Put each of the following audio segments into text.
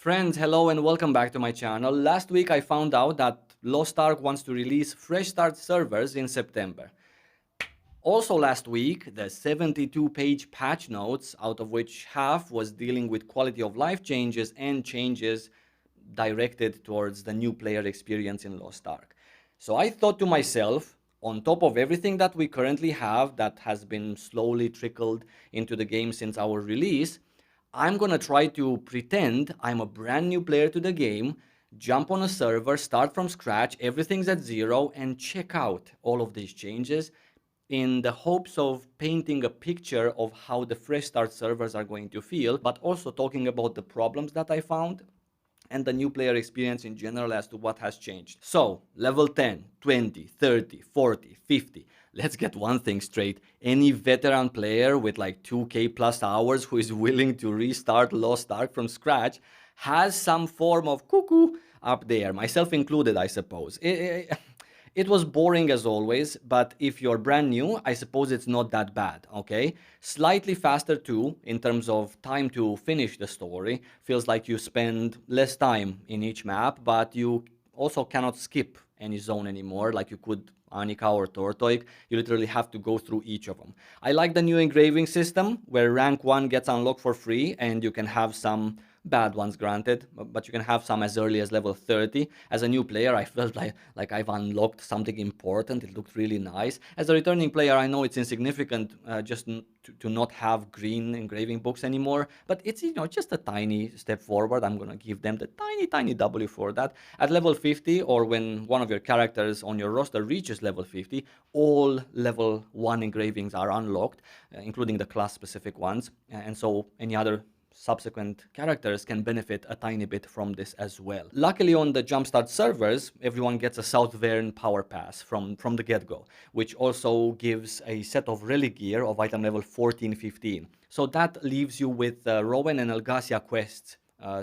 Friends, hello and welcome back to my channel. Last week I found out that Lost Ark wants to release fresh start servers in September. Also last week, the 72-page patch notes, out of which half was dealing with quality of life changes and changes directed towards the new player experience in Lost Ark. So I thought to myself, on top of everything that we currently have that has been slowly trickled into the game since our release, I'm gonna try to pretend I'm a brand new player to the game, jump on a server, start from scratch, everything's at zero, and check out all of these changes in the hopes of painting a picture of how the fresh start servers are going to feel, but also talking about the problems that I found and the new player experience in general as to what has changed. So, level 10, 20, 30, 40, 50. Let's get one thing straight. Any veteran player with like 2k plus hours who is willing to restart Lost Ark from scratch has some form of cuckoo up there, myself included, I suppose. It was boring as always, but if you're brand new, I suppose it's not that bad, okay? Slightly faster too, in terms of time to finish the story. Feels like you spend less time in each map, but you also cannot skip any zone anymore, like you could Annika or Tortoik. You literally have to go through each of them. I like the new engraving system, where rank 1 gets unlocked for free, and you can have some bad ones granted, but you can have some as early as level 30. As a new player, I felt like I've unlocked something important. It looked really nice. As a returning player, I know it's insignificant just to not have green engraving books anymore, but it's just a tiny step forward. I'm gonna give them the tiny W for that. At level 50, or when one of your characters on your roster reaches level 50, all level 1 engravings are unlocked, including the class specific ones, and so any other subsequent characters can benefit a tiny bit from this as well. Luckily on the Jumpstart servers, everyone gets a South Verne power pass from the get-go, which also gives a set of relic gear of item level 14-15. So that leaves you with Rowan and Elgasia quests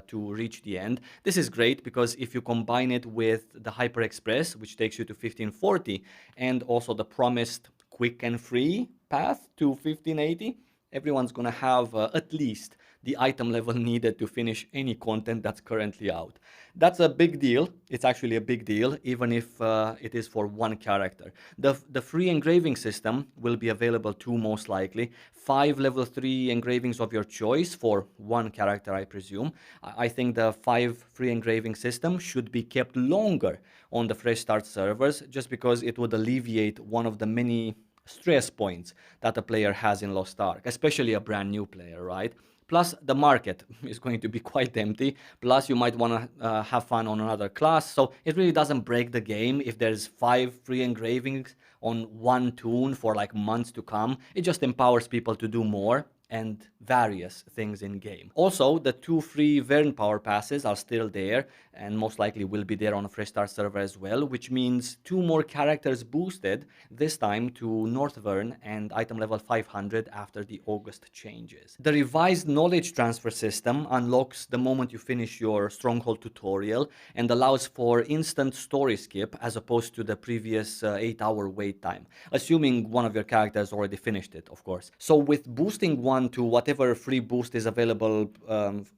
to reach the end. This is great because if you combine it with the Hyper Express, which takes you to 1540, and also the promised quick and free path to 1580, everyone's gonna have at least the item level needed to finish any content that's currently out. That's a big deal. It's actually a big deal, even if it is for one character. The free engraving system will be available too, most likely. 5 level 3 engravings of your choice for one character, I presume. I think the 5 free engraving system should be kept longer on the fresh start servers, just because it would alleviate one of the many stress points that a player has in Lost Ark, especially a brand new player, right? Plus, the market is going to be quite empty. Plus, you might want to have fun on another class. So it really doesn't break the game if there's 5 free engravings on one toon for like months to come. It just empowers people to do more and various things in game. Also, the 2 free Verne power passes are still there and most likely will be there on a fresh start server as well, which means 2 more characters boosted, this time to North Verne and item level 500 after the August changes. The revised knowledge transfer system unlocks the moment you finish your Stronghold tutorial and allows for instant story skip as opposed to the previous 8-hour wait time, assuming one of your characters already finished it, of course. So with boosting one to whatever free boost is available,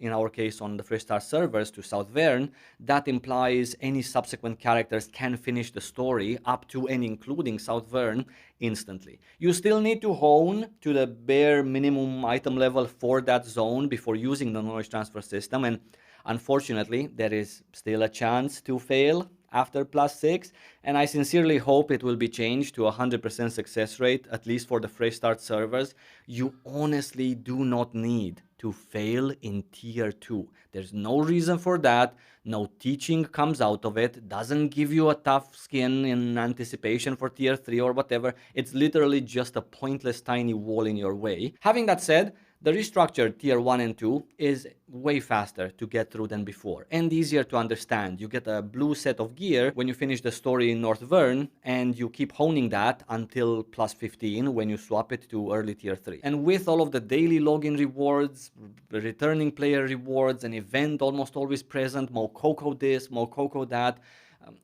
in our case on the fresh start servers, to South Verne, that implies any subsequent characters can finish the story up to and including South Verne instantly. You still need to hone to the bare minimum item level for that zone before using the knowledge transfer system, and unfortunately there is still a chance to fail after +6, and I sincerely hope it will be changed to 100% success rate, at least for the fresh start servers. You honestly do not need to fail in tier 2. There's no reason for that. No teaching comes out of it. Doesn't give you a tough skin in anticipation for tier 3 or whatever. It's literally just a pointless tiny wall in your way. Having that said, the restructured tier 1 and 2 is way faster to get through than before and easier to understand. You get a blue set of gear when you finish the story in North Verne, and you keep honing that until +15 when you swap it to early tier 3. And with all of the daily login rewards, returning player rewards, an event almost always present, Mokoko this, Mokoko that,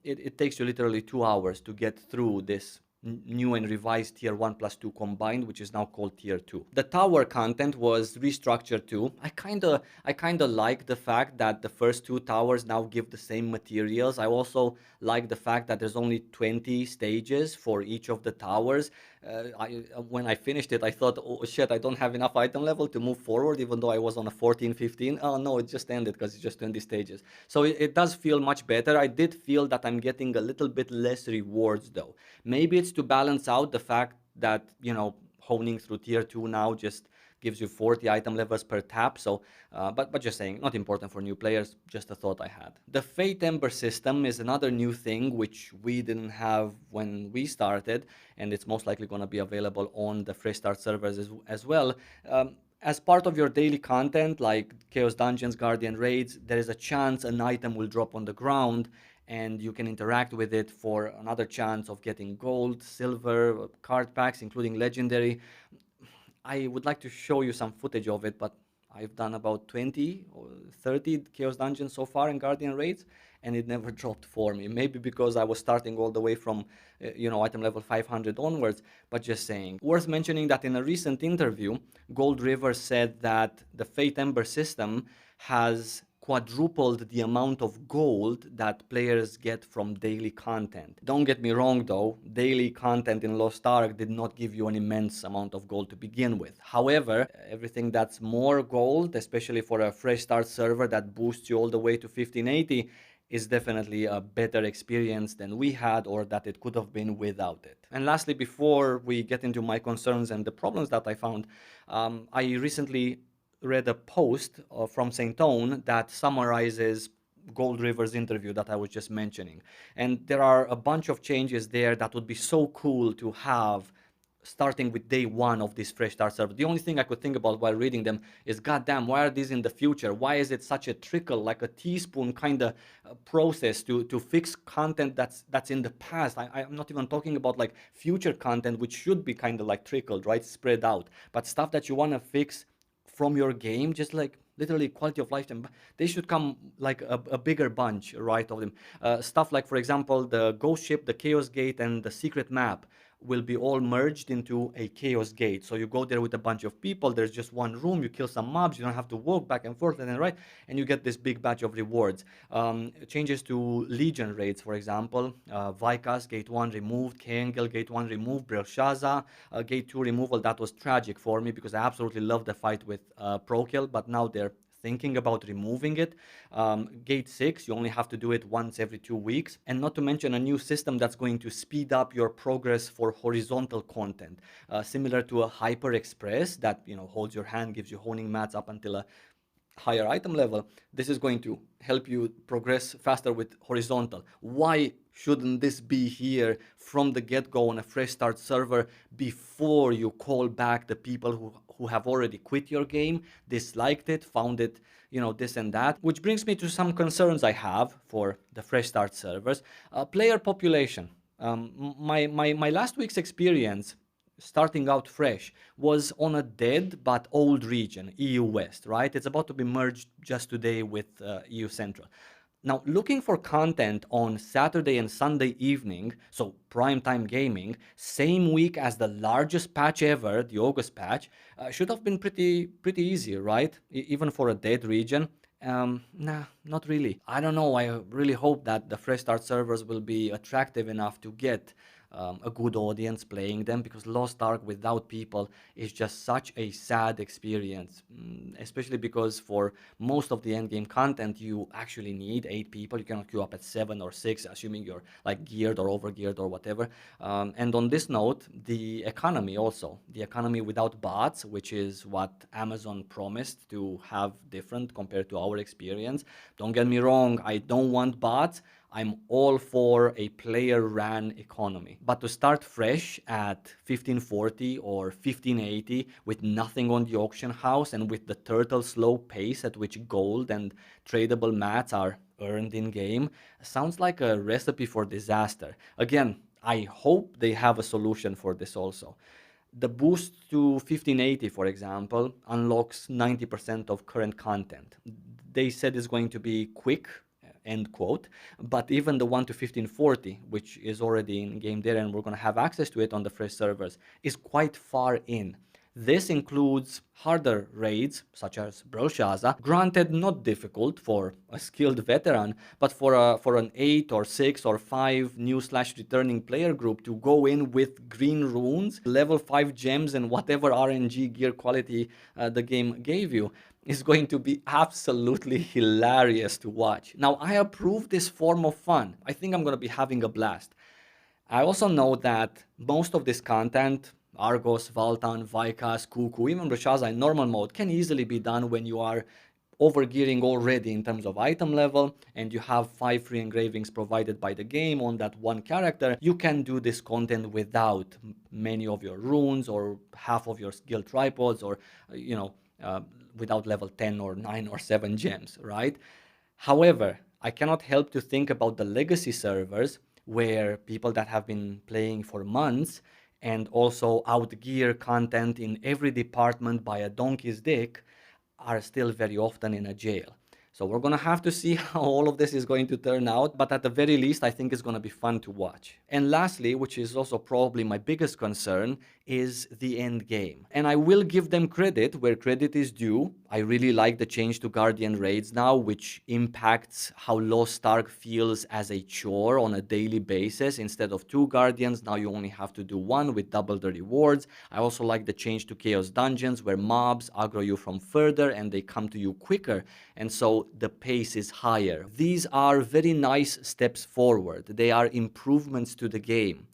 it takes you literally 2 hours to get through this new and revised tier 1 plus 2 combined, which is now called tier 2. The tower content was restructured too. I kind of like the fact that the first two towers now give the same materials. I also like the fact that there's only 20 stages for each of the towers. When I finished it, I thought, oh shit, I don't have enough item level to move forward, even though I was on a 14, 15. Oh no, it just ended because it's just 20 stages. So it does feel much better. I did feel that I'm getting a little bit less rewards though. Maybe it's to balance out the fact that, honing through tier 2 now just gives you 40 item levels per tap. So, but just saying, not important for new players, just a thought I had. The Fate Ember system is another new thing which we didn't have when we started, and it's most likely going to be available on the Fresh Start servers as well. As part of your daily content, like Chaos Dungeons, Guardian Raids, there is a chance an item will drop on the ground, and you can interact with it for another chance of getting gold, silver, card packs, including legendary. I would like to show you some footage of it, but I've done about 20 or 30 Chaos Dungeons so far in Guardian Raids, and it never dropped for me. Maybe because I was starting all the way from, item level 500 onwards, but just saying. Worth mentioning that in a recent interview, Gold River said that the Fate Ember system has quadrupled the amount of gold that players get from daily content. Don't get me wrong though, daily content in Lost Ark did not give you an immense amount of gold to begin with. However, everything that's more gold, especially for a fresh start server that boosts you all the way to 1580, is definitely a better experience than we had or that it could have been without it. And lastly, before we get into my concerns and the problems that I found, I recently read a post from St. Owen that summarizes Gold River's interview that I was just mentioning. And there are a bunch of changes there that would be so cool to have starting with day one of this fresh start server. The only thing I could think about while reading them is, goddamn, why are these in the future? Why is it such a trickle, like a teaspoon kind of process to fix content that's in the past? I'm not even talking about like future content, which should be kind of like trickled, right? Spread out. But stuff that you want to fix from your game, just like literally quality of life, they should come like a bigger bunch, right, of them. Stuff like, for example, the ghost ship, the chaos gate, and the secret map will be all merged into a chaos gate. So you go there with a bunch of people, there's just one room, you kill some mobs, you don't have to walk back and forth and then right, and you get this big batch of rewards. Changes to legion raids, for example, Vikas gate 1 removed, Kangel gate 1 removed, Belshaza gate 2 removal. That was tragic for me because I absolutely loved the fight with Prokill, but now they're thinking about removing it. Gate 6, you only have to do it once every 2 weeks. And not to mention a new system that's going to speed up your progress for horizontal content. Similar to a Hyper Express that holds your hand, gives you honing mats up until a higher item level. This is going to help you progress faster with horizontal. Why shouldn't this be here from the get-go on a fresh start server before you call back the people who have already quit your game, disliked it, found it, this and that? Which brings me to some concerns I have for the fresh start servers. Player population. My last week's experience starting out fresh was on a dead but old region, EU West, right? It's about to be merged just today with EU Central. Now, looking for content on Saturday and Sunday evening, so primetime gaming, same week as the largest patch ever, the August patch, should have been pretty easy, right? Even for a dead region. Nah, not really. I don't know. I really hope that the fresh start servers will be attractive enough to get a good audience playing them, because Lost Ark without people is just such a sad experience, especially because for most of the endgame content you actually need 8 people. You cannot queue up at 7 or 6, assuming you're like geared or over geared or whatever. And on this note, the economy also, the economy without bots, which is what Amazon promised to have different compared to our experience. Don't get me wrong, I don't want bots. I'm all for a player-ran economy. But to start fresh at 1540 or 1580 with nothing on the auction house and with the turtle slow pace at which gold and tradable mats are earned in-game sounds like a recipe for disaster. Again, I hope they have a solution for this also. The boost to 1580, for example, unlocks 90% of current content. They said it's going to be quick, end quote. But even the 1 to 1540, which is already in game there and we're going to have access to it on the fresh servers, is quite far in. This includes harder raids, such as Belshazzar, granted not difficult for a skilled veteran, but for an 8 or 6 or 5 new/returning player group to go in with green runes, level 5 gems, and whatever RNG gear quality the game gave you, is going to be absolutely hilarious to watch. Now, I approve this form of fun. I think I'm going to be having a blast. I also know that most of this content, Argos, Valtan, Vikas, Kuku, even Belshazzar in normal mode, can easily be done when you are overgearing already in terms of item level and you have 5 free engravings provided by the game on that one character. You can do this content without many of your runes or half of your skill tripods or, without level 10 or 9 or 7 gems, right? However, I cannot help to think about the legacy servers where people that have been playing for months and also outgear content in every department by a donkey's dick are still very often in a jail. So we're going to have to see how all of this is going to turn out, but at the very least, I think it's going to be fun to watch. And lastly, which is also probably my biggest concern, is the end game. And I will give them credit where credit is due. I really like the change to Guardian raids now, which impacts how Lost Ark feels as a chore on a daily basis. Instead of 2 Guardians, now you only have to do 1 with double the rewards. I also like the change to Chaos Dungeons, where mobs aggro you from further and they come to you quicker, and so the pace is higher. These are very nice steps forward. They are improvements to the game.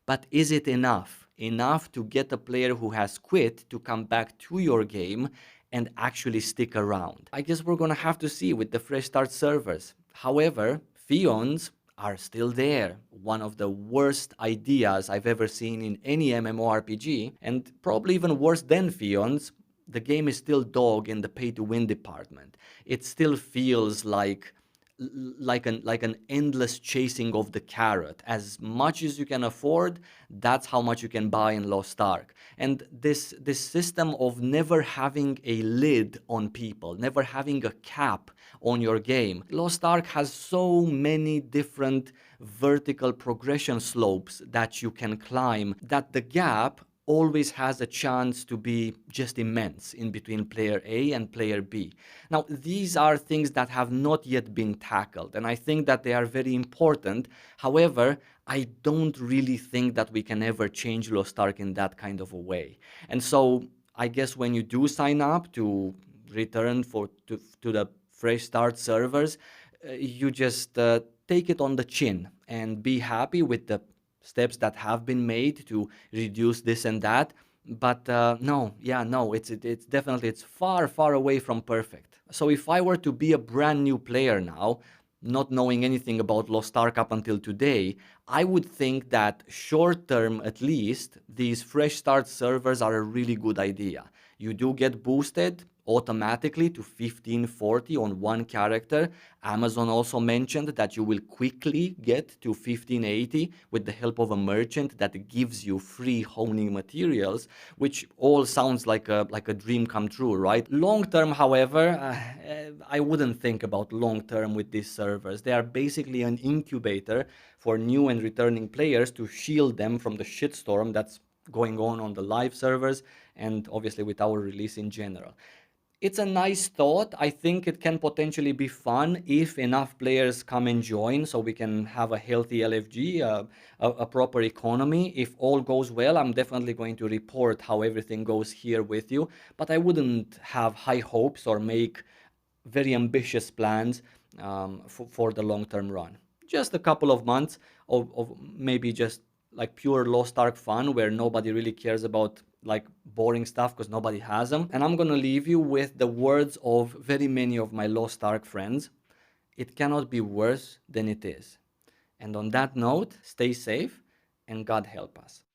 But is it enough? Enough to get a player who has quit to come back to your game and actually stick around? I guess we're gonna have to see with the fresh start servers. However, Fions are still there. One of the worst ideas I've ever seen in any MMORPG, and probably even worse than Fions. The game is still dog in the pay-to-win department. It still feels like an endless chasing of the carrot. As much as you can afford, that's how much you can buy in Lost Ark. And this system of never having a lid on people, never having a cap on your game. Lost Ark has so many different vertical progression slopes that you can climb that the gap always has a chance to be just immense in between player A and player B. Now, these are things that have not yet been tackled, and I think that they are very important. However, I don't really think that we can ever change Lost Ark in that kind of a way. And so, I guess when you do sign up to return to the fresh start servers, you just take it on the chin and be happy with the steps that have been made to reduce this and that. But no, it's definitely, it's far away from perfect. So if I were to be a brand new player now, not knowing anything about Lost Ark up until today, I would think that short term at least, these fresh start servers are a really good idea. You do get boosted automatically to 1540 on one character. Amazon also mentioned that you will quickly get to 1580 with the help of a merchant that gives you free honing materials, which all sounds like a dream come true, right? Long term, however, I wouldn't think about long term with these servers. They are basically an incubator for new and returning players to shield them from the shitstorm that's going on the live servers and obviously with our release in general. It's a nice thought. I think it can potentially be fun if enough players come and join so we can have a healthy LFG, a proper economy. If all goes well, I'm definitely going to report how everything goes here with you, but I wouldn't have high hopes or make very ambitious plans for the long-term run. Just a couple of months of maybe just like pure Lost Ark fun where nobody really cares about like boring stuff because nobody has them. And I'm gonna leave you with the words of very many of my Lost Ark friends. It cannot be worse than it is. And on that note, stay safe and God help us.